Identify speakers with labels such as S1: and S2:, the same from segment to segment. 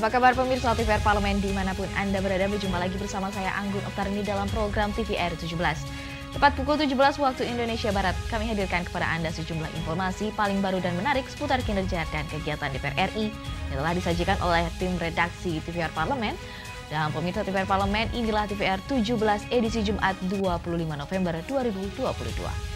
S1: Apa kabar pemirsa TVR Parlemen dimanapun Anda berada, berjumpa lagi bersama saya Anggun Oktarini dalam program TVR 17. Tepat pukul 17 waktu Indonesia Barat, kami hadirkan kepada Anda sejumlah informasi paling baru dan menarik seputar kinerja dan kegiatan DPR RI yang telah disajikan oleh tim redaksi TVR Parlemen. Dan pemirsa TVR Parlemen, inilah TVR 17 edisi Jumat 25 November 2022.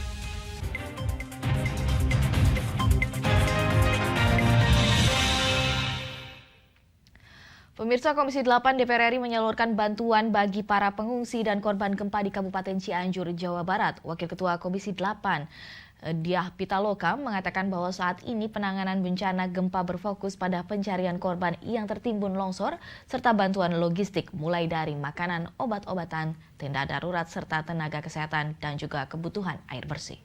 S1: Pemirsa, Komisi 8 DPR RI menyalurkan bantuan bagi para pengungsi dan korban gempa di Kabupaten Cianjur, Jawa Barat. Wakil Ketua Komisi 8, Diah Pitaloka, mengatakan bahwa saat ini penanganan bencana gempa berfokus pada pencarian korban yang tertimbun longsor, serta bantuan logistik mulai dari makanan, obat-obatan, tenda darurat, serta tenaga kesehatan dan juga kebutuhan air bersih.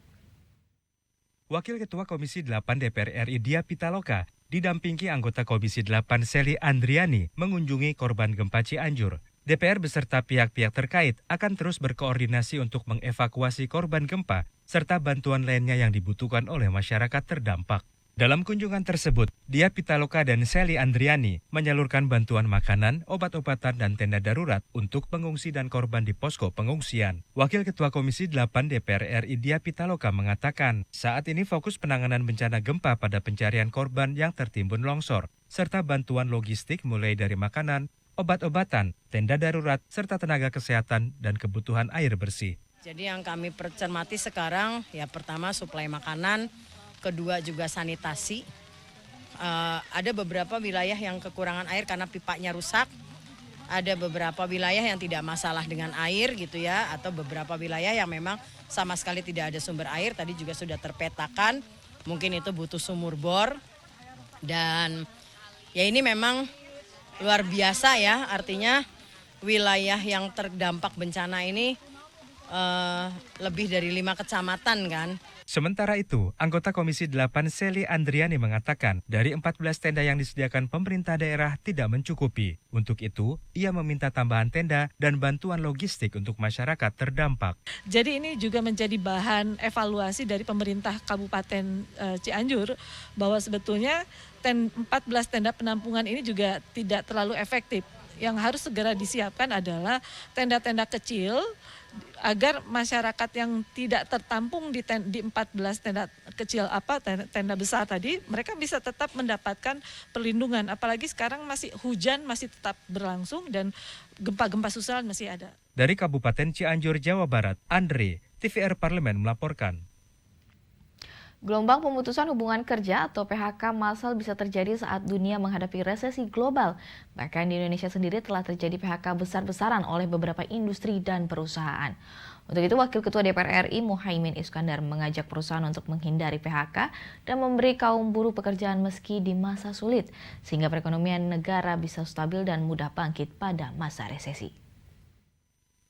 S2: Wakil Ketua Komisi 8 DPR RI Diah Pitaloka didampingi anggota Komisi 8 Seli Andriani mengunjungi korban gempa Cianjur. DPR beserta pihak-pihak terkait akan terus berkoordinasi untuk mengevakuasi korban gempa serta bantuan lainnya yang dibutuhkan oleh masyarakat terdampak. Dalam kunjungan tersebut, Diah Pitaloka dan Seli Andriani menyalurkan bantuan makanan, obat-obatan, dan tenda darurat untuk pengungsi dan korban di posko pengungsian. Wakil Ketua Komisi 8 DPR RI Diah Pitaloka mengatakan, saat ini fokus penanganan bencana gempa pada pencarian korban yang tertimbun longsor, serta bantuan logistik mulai dari makanan, obat-obatan, tenda darurat, serta tenaga kesehatan dan kebutuhan air bersih.
S3: Jadi yang kami cermati sekarang, ya pertama suplai makanan, kedua juga sanitasi. Ada beberapa wilayah yang kekurangan air karena pipanya rusak. Ada beberapa wilayah yang tidak masalah dengan air gitu ya. Atau beberapa wilayah yang memang sama sekali tidak ada sumber air. Tadi juga sudah terpetakan. Mungkin itu butuh sumur bor. Dan ya ini memang luar biasa ya. Artinya wilayah yang terdampak bencana ini lebih dari 5 kecamatan kan.
S2: Sementara itu, anggota Komisi 8 Seli Andriani mengatakan dari 14 tenda yang disediakan pemerintah daerah tidak mencukupi. Untuk itu, ia meminta tambahan tenda dan bantuan logistik untuk masyarakat terdampak.
S4: Jadi ini juga menjadi bahan evaluasi dari pemerintah Kabupaten Cianjur bahwa sebetulnya 14 tenda penampungan ini juga tidak terlalu efektif. Yang harus segera disiapkan adalah tenda-tenda kecil agar masyarakat yang tidak tertampung di 14 tenda kecil tenda besar tadi, mereka bisa tetap mendapatkan perlindungan. Apalagi sekarang masih hujan masih tetap berlangsung dan gempa-gempa susulan masih ada.
S2: Dari Kabupaten Cianjur, Jawa Barat, Andre, TVR Parlemen melaporkan.
S1: Gelombang pemutusan hubungan kerja atau PHK massal bisa terjadi saat dunia menghadapi resesi global. Bahkan di Indonesia sendiri telah terjadi PHK besar-besaran oleh beberapa industri dan perusahaan. Untuk itu, Wakil Ketua DPR RI Muhaimin Iskandar mengajak perusahaan untuk menghindari PHK dan memberi kaum buruh pekerjaan meski di masa sulit, sehingga perekonomian negara bisa stabil dan mudah bangkit pada masa resesi.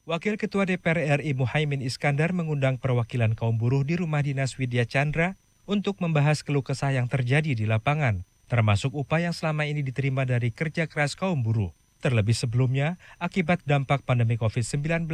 S2: Wakil Ketua DPR RI Muhaimin Iskandar mengundang perwakilan kaum buruh di Rumah Dinas Widya Chandra untuk membahas keluh kesah yang terjadi di lapangan, termasuk upah yang selama ini diterima dari kerja keras kaum buruh. Terlebih sebelumnya, akibat dampak pandemi COVID-19,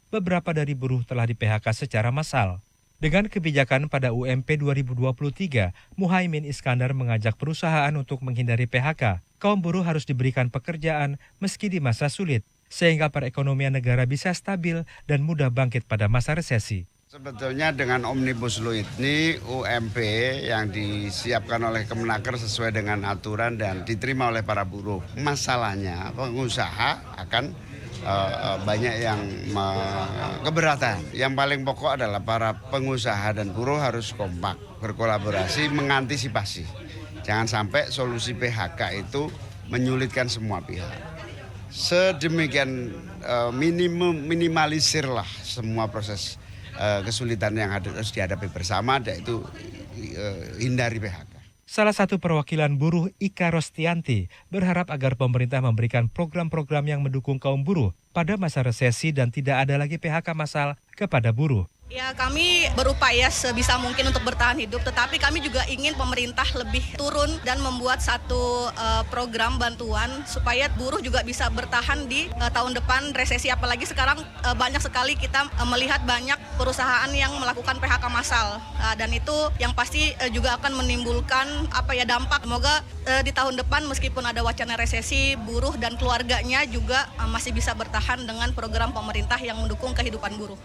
S2: beberapa dari buruh telah di-PHK secara massal. Dengan kebijakan pada UMP 2023, Muhaimin Iskandar mengajak perusahaan untuk menghindari PHK. Kaum buruh harus diberikan pekerjaan meski di masa sulit, sehingga perekonomian negara bisa stabil dan mudah bangkit pada masa resesi.
S5: Sebetulnya dengan Omnibus Law ini UMP yang disiapkan oleh Kemenaker sesuai dengan aturan dan diterima oleh para buruh. Masalahnya pengusaha akan banyak yang keberatan. Yang paling pokok adalah para pengusaha dan buruh harus kompak, berkolaborasi, mengantisipasi. Jangan sampai solusi PHK itu menyulitkan semua pihak. Sedemikian minimalisirlah semua proses kesulitan yang harus dihadapi bersama, yaitu hindari PHK.
S2: Salah satu perwakilan buruh, Ika Rostianti, berharap agar pemerintah memberikan program-program yang mendukung kaum buruh pada masa resesi dan tidak ada lagi PHK massal kepada buruh.
S6: Ya, kami berupaya sebisa mungkin untuk bertahan hidup, tetapi kami juga ingin pemerintah lebih turun dan membuat satu program bantuan supaya buruh juga bisa bertahan di tahun depan resesi. Apalagi sekarang banyak sekali kita melihat banyak perusahaan yang melakukan PHK massal, dan itu yang pasti juga akan menimbulkan dampak. Semoga di tahun depan meskipun ada wacana resesi, buruh dan keluarganya juga masih bisa bertahan dengan program pemerintah yang mendukung kehidupan buruh.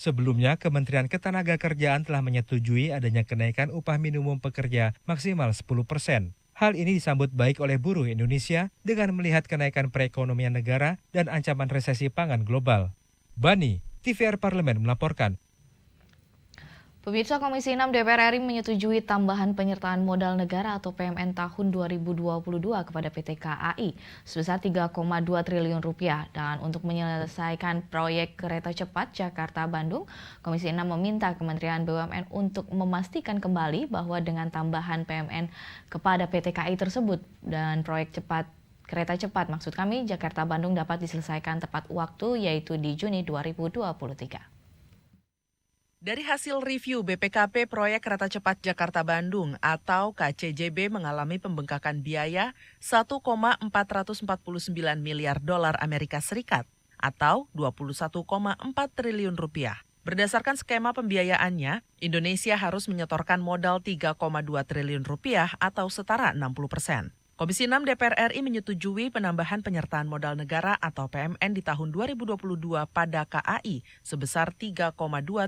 S2: Sebelumnya, Kementerian Ketenagakerjaan telah menyetujui adanya kenaikan upah minimum pekerja maksimal 10%. Hal ini disambut baik oleh buruh Indonesia dengan melihat kenaikan perekonomian negara dan ancaman resesi pangan global. Bani, TVR Parlemen melaporkan.
S1: Pemirsa, Komisi 6 DPR RI menyetujui tambahan penyertaan modal negara atau PMN tahun 2022 kepada PT KAI sebesar 3,2 triliun rupiah. Dan untuk menyelesaikan proyek kereta cepat Jakarta-Bandung, Komisi 6 meminta Kementerian BUMN untuk memastikan kembali bahwa dengan tambahan PMN kepada PT KAI tersebut dan proyek kereta cepat Jakarta-Bandung dapat diselesaikan tepat waktu, yaitu di Juni 2023.
S7: Dari hasil review BPKP proyek kereta cepat Jakarta-Bandung atau KCJB mengalami pembengkakan biaya 1,449 miliar dolar Amerika Serikat atau 21,4 triliun rupiah. Berdasarkan skema pembiayaannya, Indonesia harus menyetorkan modal 3,2 triliun rupiah atau setara 60%. Komisi 6 DPR RI menyetujui penambahan penyertaan modal negara atau PMN di tahun 2022 pada KAI sebesar 3,2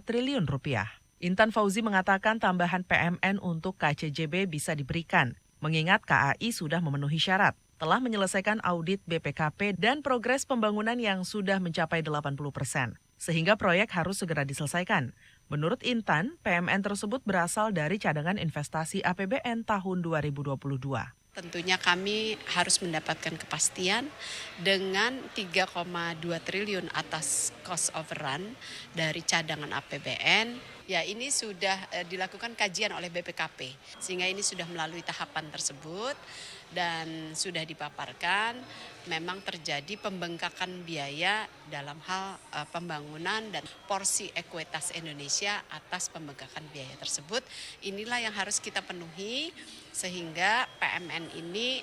S7: triliun rupiah. Intan Fauzi mengatakan tambahan PMN untuk KCJB bisa diberikan, mengingat KAI sudah memenuhi syarat, telah menyelesaikan audit BPKP dan progres pembangunan yang sudah mencapai 80%, sehingga proyek harus segera diselesaikan. Menurut Intan, PMN tersebut berasal dari cadangan investasi APBN tahun 2022.
S8: Tentunya kami harus mendapatkan kepastian dengan 3,2 triliun atas cost overrun dari cadangan APBN. Ya, ini sudah dilakukan kajian oleh BPKP, sehingga ini sudah melalui tahapan tersebut dan sudah dipaparkan. Memang terjadi pembengkakan biaya dalam hal pembangunan dan porsi ekuitas Indonesia atas pembengkakan biaya tersebut. Inilah yang harus kita penuhi sehingga PMN ini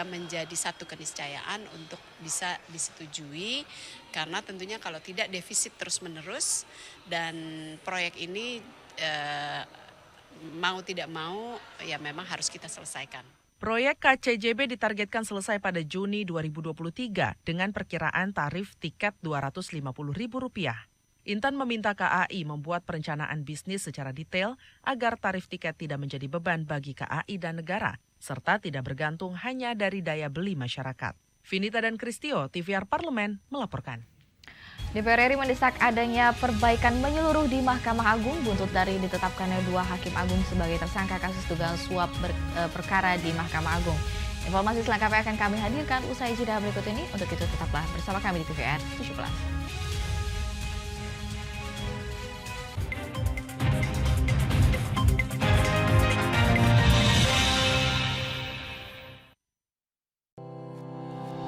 S8: menjadi satu keniscayaan untuk bisa disetujui, karena tentunya kalau tidak defisit terus-menerus dan proyek ini mau tidak mau ya memang harus kita selesaikan.
S7: Proyek KCJB ditargetkan selesai pada Juni 2023 dengan perkiraan tarif tiket Rp250.000. Intan meminta KAI membuat perencanaan bisnis secara detail agar tarif tiket tidak menjadi beban bagi KAI dan negara, serta tidak bergantung hanya dari daya beli masyarakat. Vinita dan Kristio, TVR Parlemen melaporkan.
S1: DPR RI mendesak adanya perbaikan menyeluruh di Mahkamah Agung buntut dari ditetapkannya 2 hakim agung sebagai tersangka kasus dugaan suap perkara di Mahkamah Agung. Informasi selengkapnya akan kami hadirkan usai jeda berikut ini. Untuk itu tetaplah bersama kami di TVR 17.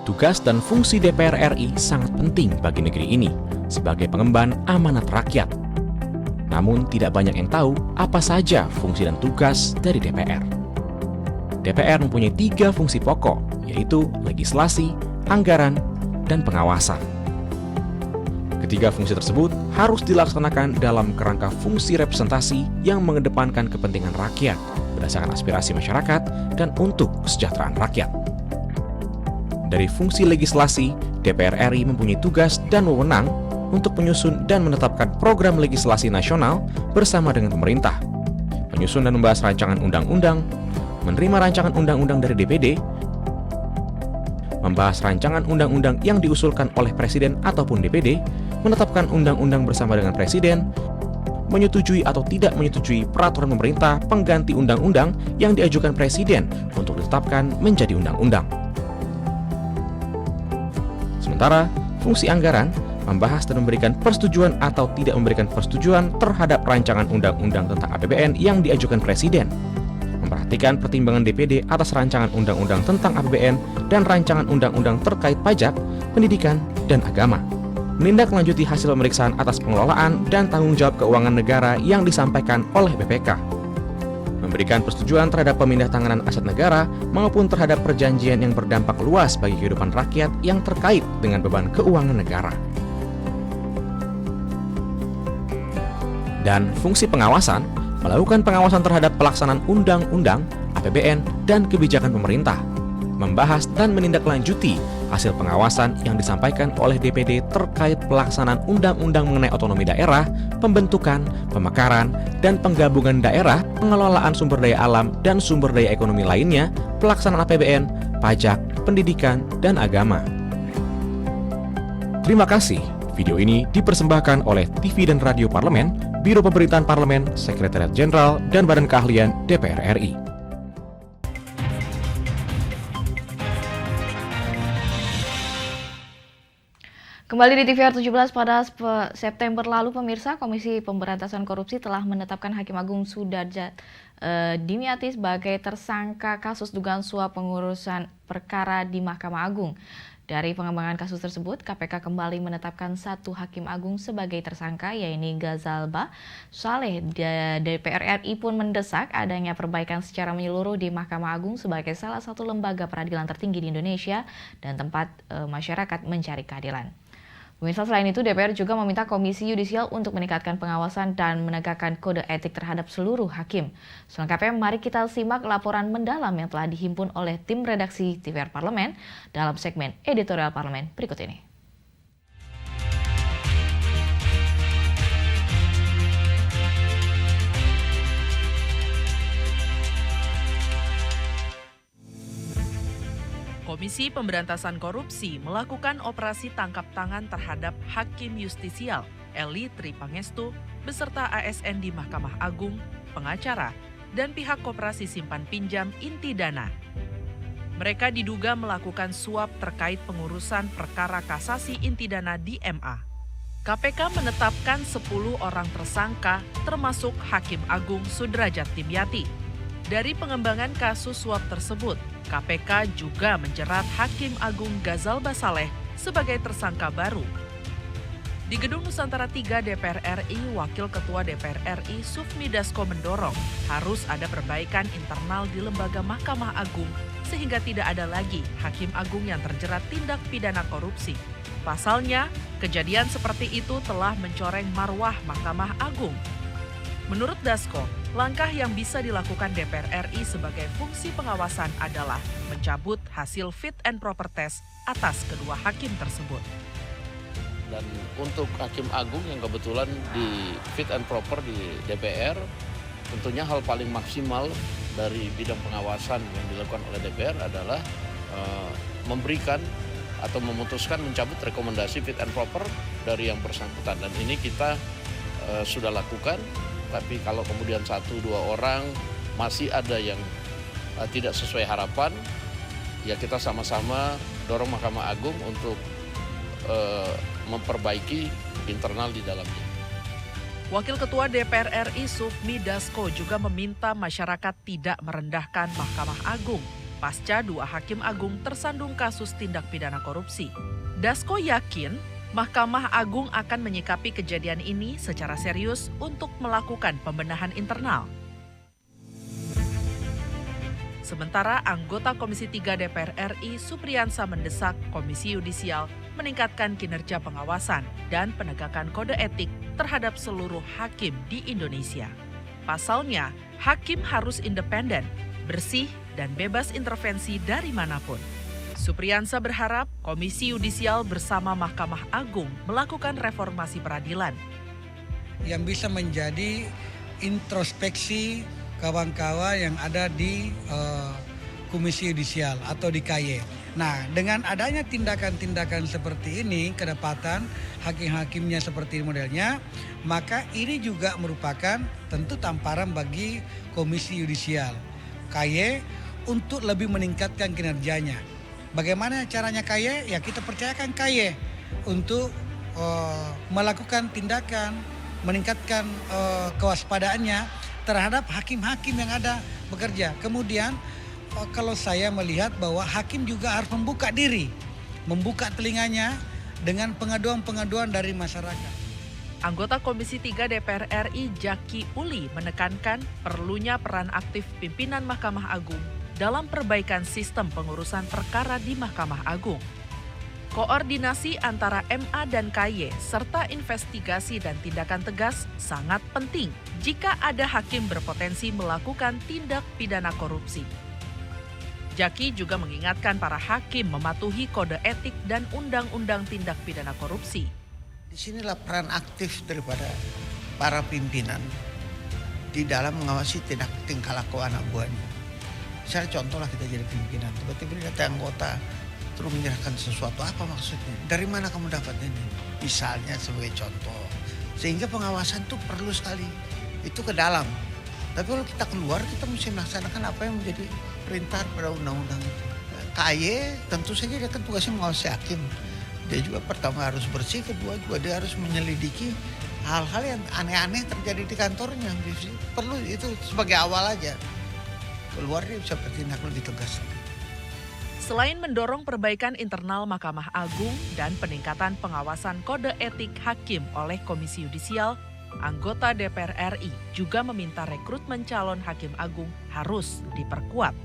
S9: Tugas dan fungsi DPR RI sangat penting bagi negeri ini sebagai pengemban amanat rakyat. Namun tidak banyak yang tahu apa saja fungsi dan tugas dari DPR. DPR mempunyai 3 fungsi pokok, yaitu legislasi, anggaran, dan pengawasan. Ketiga fungsi tersebut harus dilaksanakan dalam kerangka fungsi representasi yang mengedepankan kepentingan rakyat berdasarkan aspirasi masyarakat dan untuk kesejahteraan rakyat. Dari fungsi legislasi, DPR RI mempunyai tugas dan wewenang untuk menyusun dan menetapkan program legislasi nasional bersama dengan pemerintah, menyusun dan membahas rancangan undang-undang, menerima rancangan undang-undang dari DPD, membahas rancangan undang-undang yang diusulkan oleh Presiden ataupun DPD, menetapkan undang-undang bersama dengan Presiden, menyetujui atau tidak menyetujui peraturan pemerintah pengganti undang-undang yang diajukan Presiden untuk ditetapkan menjadi undang-undang. Sementara, fungsi anggaran membahas dan memberikan persetujuan atau tidak memberikan persetujuan terhadap rancangan undang-undang tentang APBN yang diajukan Presiden, memperhatikan pertimbangan DPD atas rancangan undang-undang tentang APBN dan rancangan undang-undang terkait pajak, pendidikan, dan agama, menindaklanjuti hasil pemeriksaan atas pengelolaan dan tanggung jawab keuangan negara yang disampaikan oleh BPK, memberikan persetujuan terhadap pemindahantanganan aset negara maupun terhadap perjanjian yang berdampak luas bagi kehidupan rakyat yang terkait dengan beban keuangan negara. Dan fungsi pengawasan, melakukan pengawasan terhadap pelaksanaan undang-undang, APBN, dan kebijakan pemerintah, membahas dan menindaklanjuti hasil pengawasan yang disampaikan oleh DPD terkait pelaksanaan undang-undang mengenai otonomi daerah, pembentukan, pemekaran, dan penggabungan daerah, pengelolaan sumber daya alam dan sumber daya ekonomi lainnya, pelaksanaan APBN, pajak, pendidikan, dan agama. Terima kasih. Video ini dipersembahkan oleh TV dan Radio Parlemen, Biro Pemerintahan Parlemen, Sekretariat Jenderal, dan Badan Keahlian DPR RI.
S1: Kembali di TVR 17 pada September lalu, pemirsa, Komisi Pemberantasan Korupsi telah menetapkan Hakim Agung Sudarjat Dimyati sebagai tersangka kasus dugaan suap pengurusan perkara di Mahkamah Agung. Dari pengembangan kasus tersebut, KPK kembali menetapkan satu Hakim Agung sebagai tersangka, yaitu Ghazalba Saleh. DPR RI pun mendesak adanya perbaikan secara menyeluruh di Mahkamah Agung sebagai salah satu lembaga peradilan tertinggi di Indonesia dan tempat masyarakat mencari keadilan. Pemirsa, selain itu, DPR juga meminta Komisi Yudisial untuk meningkatkan pengawasan dan menegakkan kode etik terhadap seluruh hakim. Selengkapnya, mari kita simak laporan mendalam yang telah dihimpun oleh tim redaksi TVR Parlemen dalam segmen Editorial Parlemen berikut ini.
S7: Komisi Pemberantasan Korupsi melakukan operasi tangkap tangan terhadap Hakim Justisial Eli Tri Pangestu beserta ASN di Mahkamah Agung, pengacara, dan pihak koperasi simpan pinjam Intidana. Mereka diduga melakukan suap terkait pengurusan perkara kasasi Intidana di MA. KPK menetapkan 10 orang tersangka termasuk Hakim Agung Sudarjat Dimyati. Dari pengembangan kasus suap tersebut, KPK juga menjerat Hakim Agung Ghazalba Saleh sebagai tersangka baru. Di Gedung Nusantara 3 DPR RI, Wakil Ketua DPR RI Sufmi Dasko mendorong harus ada perbaikan internal di lembaga Mahkamah Agung sehingga tidak ada lagi Hakim Agung yang terjerat tindak pidana korupsi. Pasalnya, kejadian seperti itu telah mencoreng marwah Mahkamah Agung. Menurut Dasko, langkah yang bisa dilakukan DPR RI sebagai fungsi pengawasan adalah mencabut hasil fit and proper test atas kedua hakim tersebut.
S10: Dan untuk Hakim Agung yang kebetulan di fit and proper di DPR, tentunya hal paling maksimal dari bidang pengawasan yang dilakukan oleh DPR adalah memberikan atau memutuskan mencabut rekomendasi fit and proper dari yang bersangkutan. Dan ini kita sudah lakukan. Tapi kalau kemudian 1-2 orang masih ada yang tidak sesuai harapan, ya kita sama-sama dorong Mahkamah Agung untuk memperbaiki internal di dalamnya.
S7: Wakil Ketua DPR RI Sufmi Dasko juga meminta masyarakat tidak merendahkan Mahkamah Agung pasca 2 Hakim Agung tersandung kasus tindak pidana korupsi. Dasko yakin Mahkamah Agung akan menyikapi kejadian ini secara serius untuk melakukan pembenahan internal. Sementara anggota Komisi 3 DPR RI Supriyansa mendesak Komisi Yudisial meningkatkan kinerja pengawasan dan penegakan kode etik terhadap seluruh hakim di Indonesia. Pasalnya, hakim harus independen, bersih, dan bebas intervensi dari manapun. Supriyansa berharap Komisi Yudisial bersama Mahkamah Agung melakukan reformasi peradilan.
S11: Yang bisa menjadi introspeksi kawan-kawan yang ada di Komisi Yudisial atau di KY. Nah, dengan adanya tindakan-tindakan seperti ini, kedapatan hakim-hakimnya seperti modelnya, maka ini juga merupakan tentu tamparan bagi Komisi Yudisial KY untuk lebih meningkatkan kinerjanya. Bagaimana caranya KY? Ya kita percayakan KY untuk melakukan tindakan, meningkatkan kewaspadaannya terhadap hakim-hakim yang ada bekerja. Kemudian kalau saya melihat bahwa hakim juga harus membuka diri, membuka telinganya dengan pengaduan-pengaduan dari masyarakat.
S7: Anggota Komisi 3 DPR RI Jaki Uli menekankan perlunya peran aktif pimpinan Mahkamah Agung dalam perbaikan sistem pengurusan perkara di Mahkamah Agung. Koordinasi antara MA dan KY serta investigasi dan tindakan tegas sangat penting jika ada hakim berpotensi melakukan tindak pidana korupsi. Jaki juga mengingatkan para hakim mematuhi kode etik dan undang-undang tindak pidana korupsi.
S12: Disinilah peran aktif daripada para pimpinan di dalam mengawasi tingkah laku anak buahnya. Misalnya contohlah kita jadi pimpinan, tiba-tiba ada anggota terus menyerahkan sesuatu, apa maksudnya? Dari mana kamu dapat ini? Misalnya sebagai contoh. Sehingga pengawasan itu perlu sekali, itu ke dalam. Tapi kalau kita keluar, kita mesti melaksanakan apa yang menjadi perintah pada undang-undang itu. KY tentu saja dia kan tugasnya mengawasi hakim. Dia juga pertama harus bersih, kedua juga dia harus menyelidiki hal-hal yang aneh-aneh terjadi di kantornya. Perlu itu sebagai awal aja. Keluar dia bisa bertindak lebih tegas.
S7: Selain mendorong perbaikan internal Mahkamah Agung dan peningkatan pengawasan kode etik hakim oleh Komisi Yudisial, anggota DPR RI juga meminta rekrutmen calon hakim agung harus diperkuat.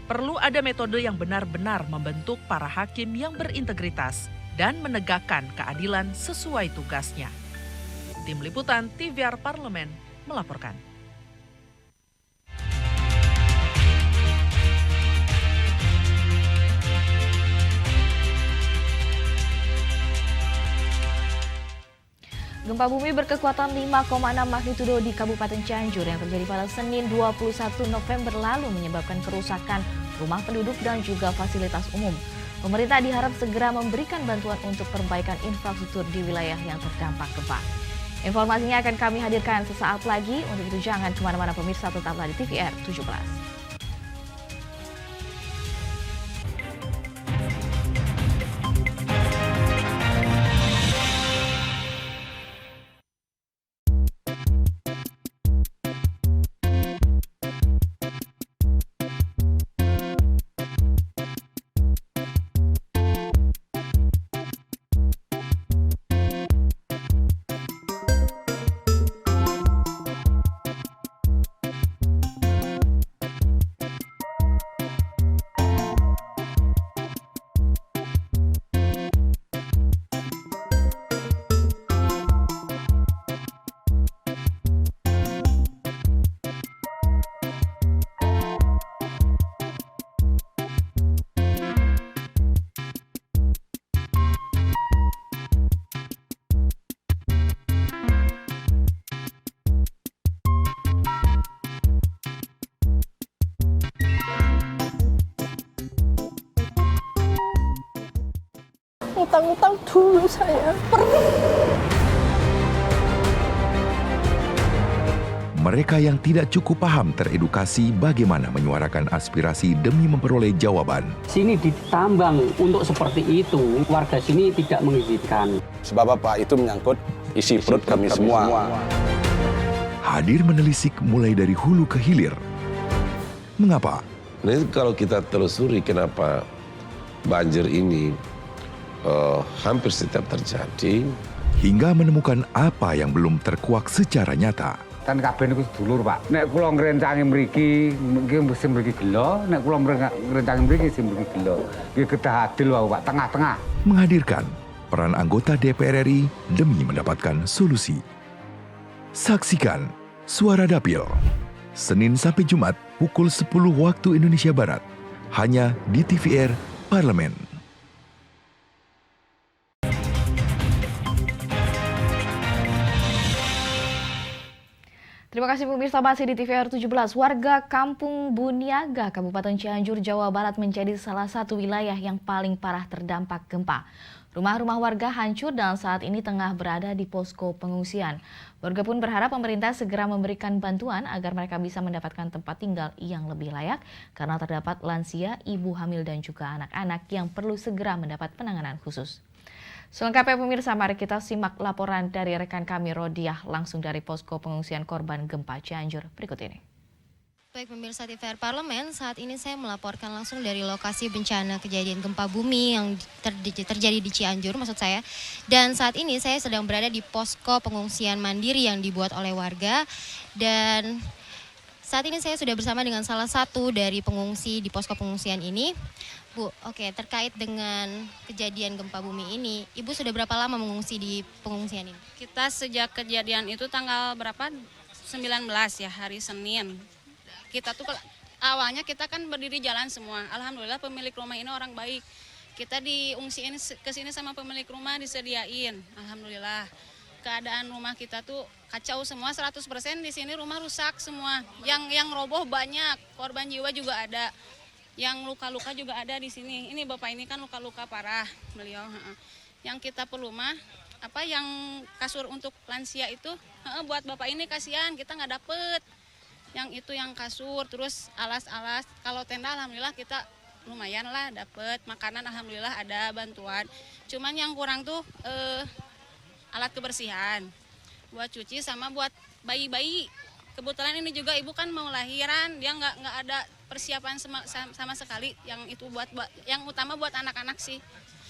S7: Perlu ada metode yang benar-benar membentuk para hakim yang berintegritas dan menegakkan keadilan sesuai tugasnya. Tim Liputan TVR Parlemen melaporkan.
S1: Gempa bumi berkekuatan 5,6 magnitudo di Kabupaten Cianjur yang terjadi pada Senin 21 November lalu menyebabkan kerusakan rumah penduduk dan juga fasilitas umum. Pemerintah diharap segera memberikan bantuan untuk perbaikan infrastruktur di wilayah yang terdampak gempa. Informasinya akan kami hadirkan sesaat lagi. Untuk itu jangan kemana-mana pemirsa, tetaplah di TVR 17.
S13: Utang-utang dulu saya.
S14: Mereka yang tidak cukup paham teredukasi bagaimana menyuarakan aspirasi demi memperoleh jawaban.
S15: Sini ditambang untuk seperti itu, warga sini tidak mengizinkan.
S16: Sebab apa itu menyangkut isi perut kami semua.
S14: Hadir menelisik mulai dari hulu ke hilir. Mengapa?
S16: Nah, kalau kita telusuri kenapa banjir ini hampir setiap terjadi.
S14: Hingga menemukan apa yang belum terkuak secara nyata.
S17: Kan kabeh niku sedulur, Pak. Nek kula ngrencangi mriki, mesti mriki gelo, nek kula ngrencangi mriki mesti mriki gelo. Nggih kedah adil wae, Pak, tengah-tengah.
S14: Menghadirkan peran anggota DPR RI demi mendapatkan solusi. Saksikan Suara Dapil, Senin sampai Jumat pukul 10 waktu Indonesia Barat, hanya di TVR Parlemen.
S1: Terima kasih pemirsa, masih di TVR 17. Warga Kampung Buniaga, Kabupaten Cianjur, Jawa Barat menjadi salah satu wilayah yang paling parah terdampak gempa. Rumah-rumah warga hancur dan saat ini tengah berada di posko pengungsian. Warga pun berharap pemerintah segera memberikan bantuan agar mereka bisa mendapatkan tempat tinggal yang lebih layak karena terdapat lansia, ibu hamil dan juga anak-anak yang perlu segera mendapat penanganan khusus. Selengkapnya pemirsa, mari kita simak laporan dari rekan kami Rodiah langsung dari posko pengungsian korban gempa Cianjur berikut ini.
S18: Baik pemirsa TVR Parlemen, saat ini saya melaporkan langsung dari lokasi bencana kejadian gempa bumi yang terjadi di Cianjur maksud saya. Dan saat ini saya sedang berada di posko pengungsian mandiri yang dibuat oleh warga. Dan saat ini saya sudah bersama dengan salah satu dari pengungsi di posko pengungsian ini. Bu, oke, terkait dengan kejadian gempa bumi ini, Ibu sudah berapa lama mengungsi di pengungsian ini?
S19: Kita sejak kejadian itu tanggal berapa? 19 ya, hari Senin. Kita tuh awalnya kita kan berdiri jalan semua. Alhamdulillah pemilik rumah ini orang baik. Kita diungsiin ke sini sama pemilik rumah disediain. Alhamdulillah. Keadaan rumah kita tuh kacau semua 100%, di sini rumah rusak semua. Yang roboh banyak, korban jiwa juga ada. Yang luka-luka juga ada di sini. Ini Bapak ini kan luka-luka parah beliau. Yang kita perlu mah yang kasur untuk lansia itu buat Bapak ini kasihan, kita nggak dapet. Yang itu yang kasur, terus alas-alas. Kalau tenda alhamdulillah kita lumayan lah dapet. Makanan alhamdulillah ada bantuan. Cuman yang kurang tuh alat kebersihan. Buat cuci sama buat bayi-bayi. Kebetulan ini juga ibu kan mau lahiran, dia nggak ada persiapan sama sekali. Yang itu yang utama buat anak-anak sih.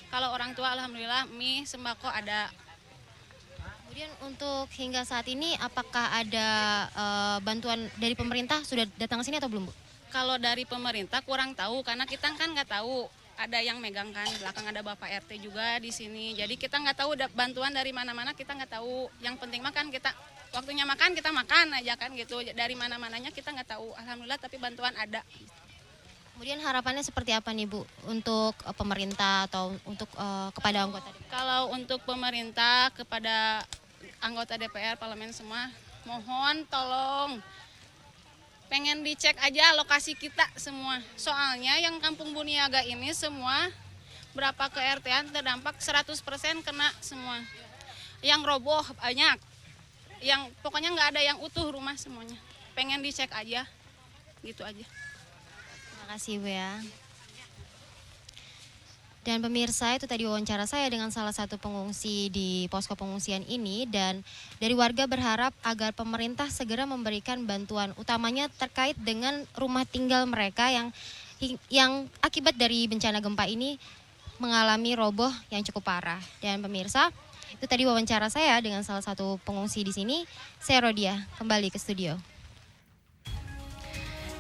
S19: Kalau orang tua alhamdulillah mie, sembako ada.
S18: Kemudian untuk hingga saat ini apakah ada bantuan dari pemerintah sudah datang ke sini atau belum, Bu?
S19: Kalau dari pemerintah kurang tahu karena kita kan nggak tahu. Ada yang megang kan, belakang ada Bapak RT juga di sini. Jadi kita nggak tahu bantuan dari mana-mana, kita nggak tahu. Yang penting makan kita waktunya makan kita makan aja kan gitu. Dari mana-mananya kita nggak tahu. Alhamdulillah tapi bantuan ada.
S18: Kemudian harapannya seperti apa nih Bu untuk pemerintah atau untuk kepada anggota DPR?
S19: Kalau untuk pemerintah kepada anggota DPR Parlemen semua, mohon tolong pengen dicek aja lokasi kita semua. Soalnya yang Kampung Buniaga ini semua berapa ke-RT-an terdampak 100% kena semua. Yang roboh banyak. Yang pokoknya nggak ada yang utuh rumah semuanya. Pengen dicek aja. Gitu aja.
S18: Terima kasih Bu ya. Dan pemirsa, itu tadi wawancara saya dengan salah satu pengungsi di posko pengungsian ini, dan dari warga berharap agar pemerintah segera memberikan bantuan utamanya terkait dengan rumah tinggal mereka yang akibat dari bencana gempa ini mengalami roboh yang cukup parah. Dan pemirsa, itu tadi wawancara saya dengan salah satu pengungsi di sini. Saya Rodia, kembali ke studio.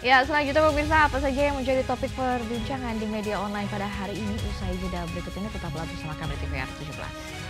S1: Ya, selanjutnya pemirsa, apa saja yang menjadi topik perbincangan di media online pada hari ini? Usai jeda berikut ini, tetaplah bersama kami di TVR 17.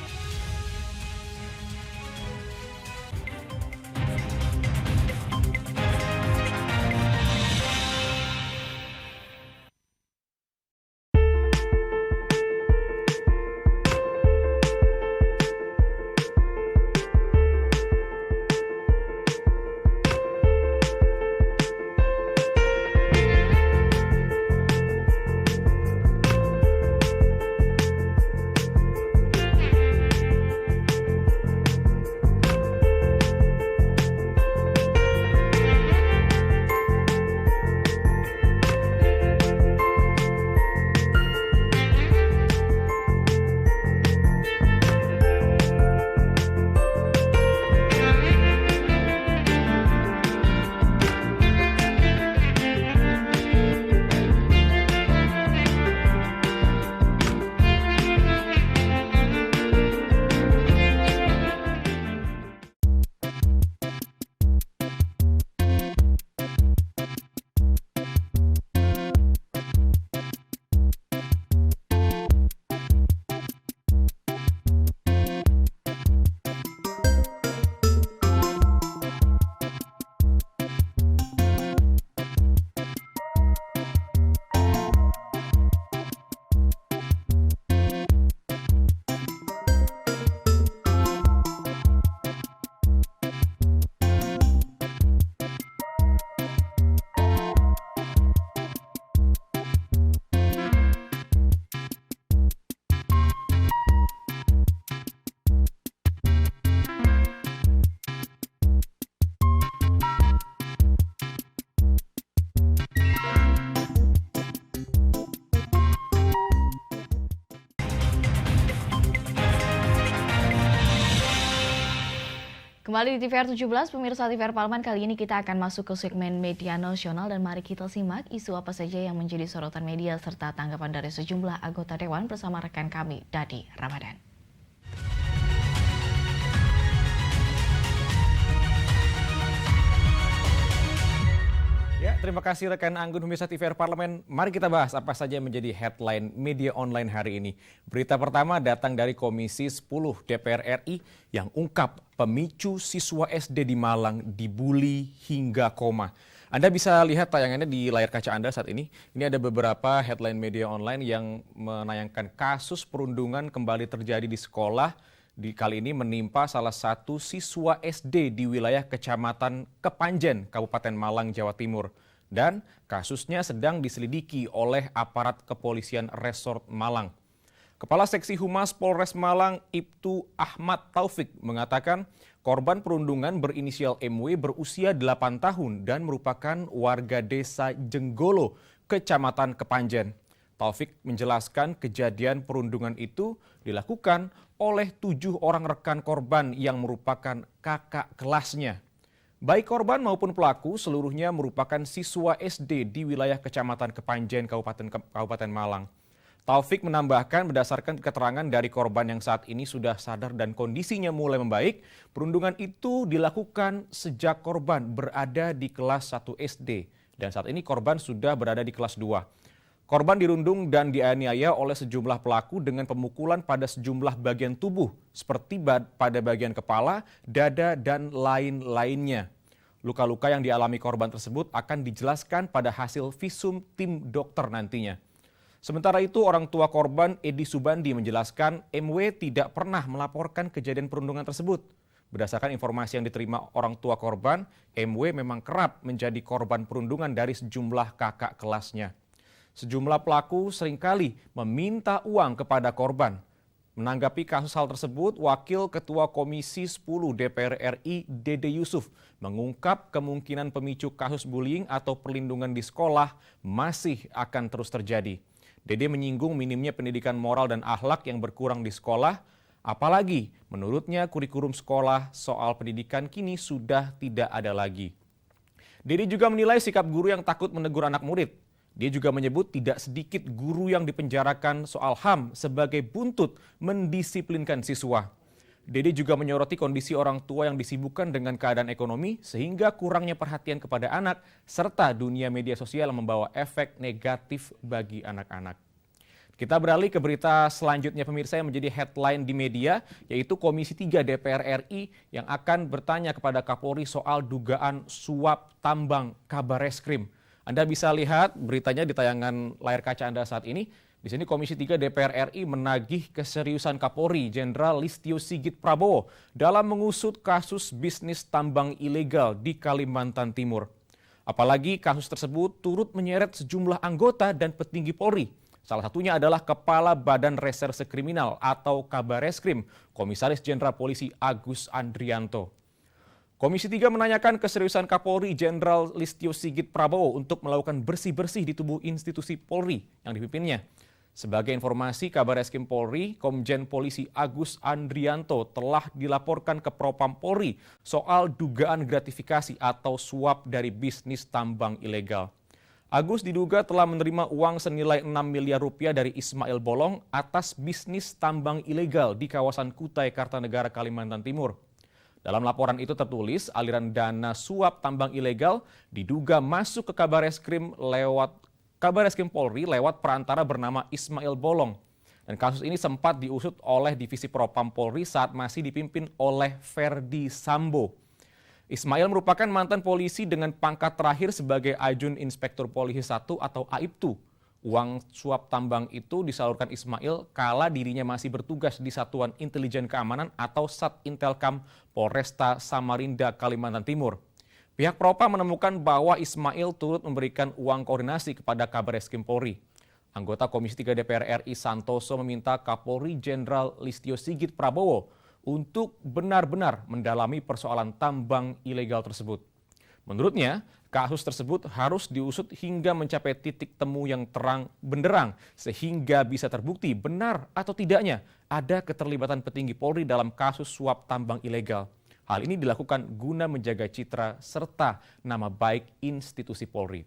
S1: Kembali di TVR 17, pemirsa TVR Parlemen, kali ini kita akan masuk ke segmen media nasional dan mari kita simak isu apa saja yang menjadi sorotan media serta tanggapan dari sejumlah anggota Dewan bersama rekan kami, Dadi Ramadan.
S20: Ya, terima kasih rekan Anggun pemirsa TVR Parlemen. Mari kita bahas apa saja yang menjadi headline media online hari ini. Berita pertama datang dari Komisi 10 DPR RI yang ungkap pemicu siswa SD di Malang dibully hingga koma. Anda bisa lihat tayangannya di layar kaca Anda saat ini. Ini ada beberapa headline media online yang menayangkan kasus perundungan kembali terjadi di sekolah. Kali ini menimpa salah satu siswa SD di wilayah Kecamatan Kepanjen, Kabupaten Malang, Jawa Timur. Dan kasusnya sedang diselidiki oleh aparat kepolisian Resort Malang. Kepala Seksi Humas Polres Malang, Ibtu Ahmad Taufik, mengatakan korban perundungan berinisial MW berusia 8 tahun dan merupakan warga desa Jenggolo, Kecamatan Kepanjen. Taufik menjelaskan kejadian perundungan itu dilakukan oleh 7 orang rekan korban yang merupakan kakak kelasnya. Baik korban maupun pelaku seluruhnya merupakan siswa SD di wilayah Kecamatan Kepanjen, Kabupaten Malang. Taufik menambahkan berdasarkan keterangan dari korban yang saat ini sudah sadar dan kondisinya mulai membaik, perundungan itu dilakukan sejak korban berada di kelas 1 SD dan saat ini korban sudah berada di kelas 2. Korban dirundung dan dianiaya oleh sejumlah pelaku dengan pemukulan pada sejumlah bagian tubuh seperti pada bagian kepala, dada, dan lain-lainnya. Luka-luka yang dialami korban tersebut akan dijelaskan pada hasil visum tim dokter nantinya. Sementara itu, orang tua korban Edi Subandi menjelaskan MW tidak pernah melaporkan kejadian perundungan tersebut. Berdasarkan informasi yang diterima orang tua korban, MW memang kerap menjadi korban perundungan dari sejumlah kakak kelasnya. Sejumlah pelaku seringkali meminta uang kepada korban. Menanggapi kasus hal tersebut, Wakil Ketua Komisi 10 DPR RI Dede Yusuf mengungkap kemungkinan pemicu kasus bullying atau perlindungan di sekolah masih akan terus terjadi. Dede menyinggung minimnya pendidikan moral dan akhlak yang berkurang di sekolah, apalagi menurutnya kurikulum sekolah soal pendidikan kini sudah tidak ada lagi. Dede juga menilai sikap guru yang takut menegur anak murid. Dia juga menyebut tidak sedikit guru yang dipenjarakan soal HAM sebagai buntut mendisiplinkan siswa. Dede juga menyoroti kondisi orang tua yang disibukkan dengan keadaan ekonomi sehingga kurangnya perhatian kepada anak serta dunia media sosial yang membawa efek negatif bagi anak-anak. Kita beralih ke berita selanjutnya pemirsa yang menjadi headline di media, yaitu Komisi 3 DPR RI yang akan bertanya kepada Kapolri soal dugaan suap tambang Kabareskrim. Anda bisa lihat beritanya di tayangan layar kaca Anda saat ini. Di sini Komisi 3 DPR RI menagih keseriusan Kapolri Jenderal Listio Sigit Prabowo dalam mengusut kasus bisnis tambang ilegal di Kalimantan Timur. Apalagi kasus tersebut turut menyeret sejumlah anggota dan petinggi Polri. Salah satunya adalah Kepala Badan Reserse Kriminal atau Kabareskrim, Komisaris Jenderal Polisi Agus Andrianto. Komisi 3 menanyakan keseriusan Kapolri Jenderal Listio Sigit Prabowo untuk melakukan bersih-bersih di tubuh institusi Polri yang dipimpinnya. Sebagai informasi, Kabareskrim Polri, Komjen Polisi Agus Andrianto telah dilaporkan ke Propam Polri soal dugaan gratifikasi atau suap dari bisnis tambang ilegal. Agus diduga telah menerima uang senilai 6 miliar rupiah dari Ismail Bolong atas bisnis tambang ilegal di kawasan Kutai Kartanegara, Kalimantan Timur. Dalam laporan itu tertulis aliran dana suap tambang ilegal diduga masuk ke Kabareskrim Polri lewat perantara bernama Ismail Bolong. Dan kasus ini sempat diusut oleh Divisi Propam Polri saat masih dipimpin oleh Ferdi Sambo. Ismail merupakan mantan polisi dengan pangkat terakhir sebagai Ajun Inspektur Polisi 1 atau AIPTU. Uang suap tambang itu disalurkan Ismail kala dirinya masih bertugas di Satuan Intelijen Keamanan atau Satintelkam Polresta Samarinda, Kalimantan Timur. Pihak Propam menemukan bahwa Ismail turut memberikan uang koordinasi kepada Kabareskrim Polri. Anggota Komisi 3 DPR RI Santoso meminta Kapolri Jenderal Listio Sigit Prabowo untuk benar-benar mendalami persoalan tambang ilegal tersebut. Menurutnya, kasus tersebut harus diusut hingga mencapai titik temu yang terang benderang sehingga bisa terbukti benar atau tidaknya ada keterlibatan petinggi Polri dalam kasus suap tambang ilegal. Hal ini dilakukan guna menjaga citra serta nama baik institusi Polri.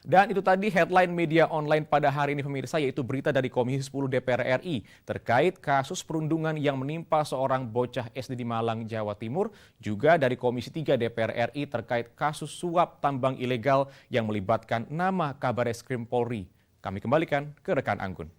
S20: Dan itu tadi headline media online pada hari ini pemirsa, yaitu berita dari Komisi 10 DPR RI terkait kasus perundungan yang menimpa seorang bocah SD di Malang, Jawa Timur. Juga dari Komisi 3 DPR RI terkait kasus suap tambang ilegal yang melibatkan nama Kabareskrim Polri. Kami kembalikan ke rekan Anggun.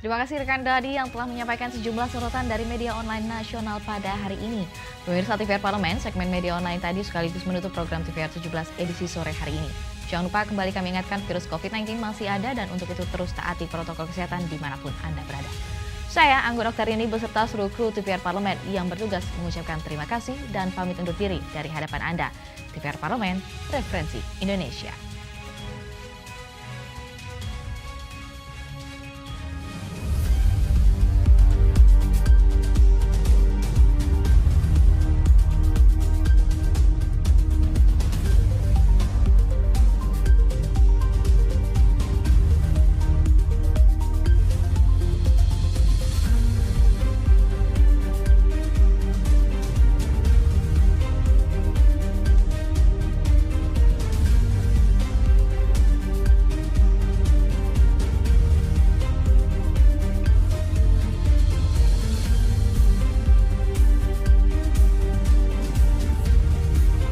S1: Terima kasih rekan Dadi yang telah menyampaikan sejumlah sorotan dari media online nasional pada hari ini. Pemirsa TVR Parlemen, segmen media online tadi sekaligus menutup program TVR 17 edisi sore hari ini. Jangan lupa kembali kami ingatkan virus COVID-19 masih ada dan untuk itu terus taati protokol kesehatan dimanapun Anda berada. Saya Anggun Oktarini beserta seluruh kru TVR Parlemen yang bertugas mengucapkan terima kasih dan pamit undur diri dari hadapan Anda. TVR Parlemen, referensi Indonesia.